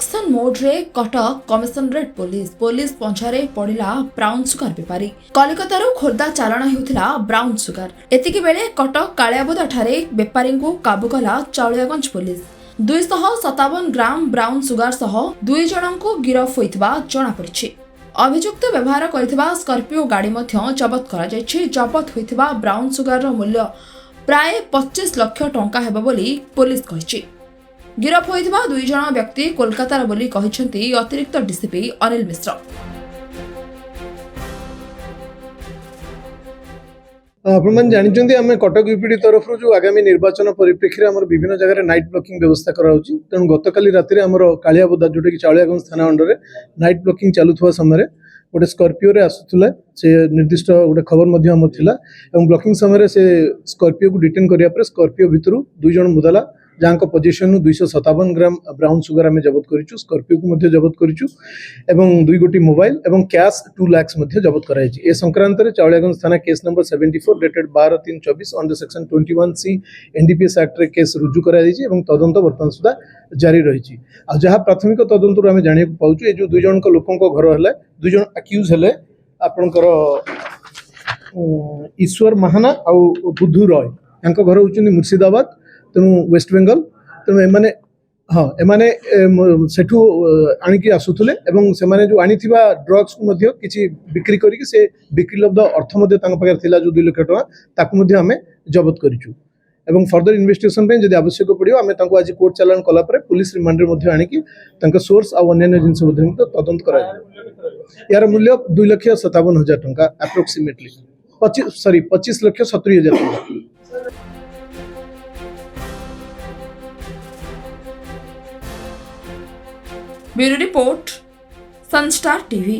Action mode रे Cuttack commissionerate police पंछारे पड़िला ब्राउन सुगर बेपारी कलिकतारू खोर्धा चालाण हेउथिला ब्राउन सुगर एतिकी बेले कटक कालियाबोदा ठारे बेपारी को काबू कला Chauliaganj police 257 gram brown sugar सह 2 जनଙ୍କୁ गिरफ होइतबा जणा पड़िछि। अभियुक्त व्यवहार करथिबा स्कॉर्पियो गाड़ी मध्य जबत करा जायछि। जबत होइतबा ब्राउन सुगर रो मूल्य प्राय 25 लाख टंका हेबो बोली पुलिस कहिछि। गिरफ होइतबा 2 जण व्यक्ति कोलकाता बोली कहिसंती अतिरिक्त डीसीपी अनिल मिश्र। आपण जानी आम कटक यूपीडी तरफ जो आगामी निर्वाचन परिप्रेक्षी में विभिन्न जगह नाइट ब्लॉकिंग व्यवस्था कराऊँगी। तेणु गतकाली राति आम कालियाबोदा जोटा कि चाउलियागंज थाना अंडर नाइट ब्लॉकिंग चलुवा समय गोटे स्कॉर्पियो रे आसुला से निर्दिष्ट गोटे खबर ब्लॉकिंग समय से स्कॉर्पियो को डिटेन करने स्कॉर्पियो भितर 2 जण मुदाला जहाँ पोजिशन 257 ग्राम ब्राउन सुगर आम जबत करूँ। स्कॉर्पियो को जबत करूँ एवं 2 गोटी मोबाइल एवं कैश 2 लाख जबत कराई। ए संक्रांत में चाउलियागंज थाना case number 74 dated 12/3/24 under section 21C NDPS act रे केस रुजु कराई तदंत वर्तमान सुधा जारी रही। जहाँ प्राथमिक तदंतर आम जाना पाऊँ ये जो 2 जन लोकों घर है 2 जन अक्यूज है आपणकर ईश्वर महाना आउ बुद्धू रॉय यहाँ घर होती मुर्शिदाबाद तेणु वेस्ट बेंगल। तेणु एमाने हाँ एमाने सेठू आनिकी आसुथुले एवं सेमाने जो आनिथिबा ड्रग्स को मध्य किछि बिक्री करिक से बिक्री लब्ध अर्थ मध्य तांका पाखरे थिला जो 2 लाख टका ताकू मध्य आमे जबत करिछु एवं फर्दर इन्वेस्टिगेशन पे जदि आवश्यक पड़ियो आमे तांको आज कोर्ट चालान कला परे पुलिस रिमांड रे मध्य आनिकी तांका सोर्स आ अन्य जिंस मध्य तदंत करा। यार मूल्य 2,57,000 टका अप्रोक्सीमेटली 25,70,000 टका। Bureau report Sunstar TV.